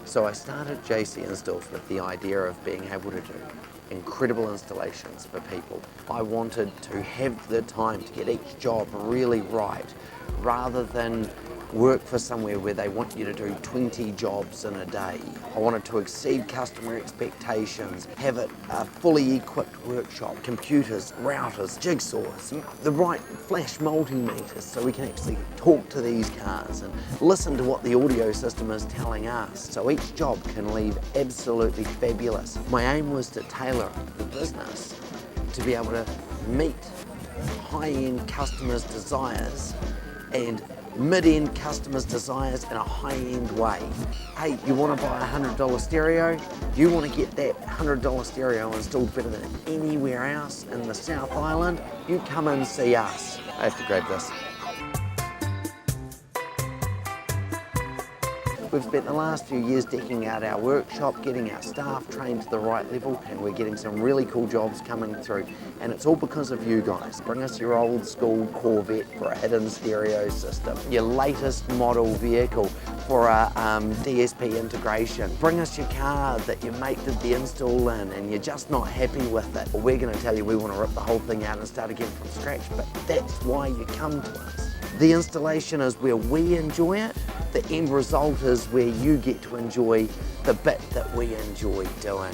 So I started JC Installs with the idea of being able to do incredible installations for people. I wanted to have the time to get each job really right, rather than work for somewhere where they want you to do 20 jobs in a day. I wanted to exceed customer expectations, have it a fully equipped workshop, computers, routers, jigsaws, the right flash multimeters so we can actually talk to these cars and listen to what the audio system is telling us, so each job can leave absolutely fabulous. My aim was to tailor the business to be able to meet high-end customers' desires and mid-end customers' desires in a high-end way. Hey, you want to buy a $100 stereo? You want to get that $100 stereo installed better than anywhere else in the South Island? You come and see us. I have to grab this. We've spent the last few years decking out our workshop, getting our staff trained to the right level, and we're getting some really cool jobs coming through. And it's all because of you guys. Bring us your old school Corvette for a hidden stereo system, your latest model vehicle for a DSP integration. Bring us your car that your mate did the install in and you're just not happy with it. Well, we're going to tell you we want to rip the whole thing out and start again from scratch, but that's why you come to us. The installation is where we enjoy it. The end result is where you get to enjoy the bit that we enjoy doing.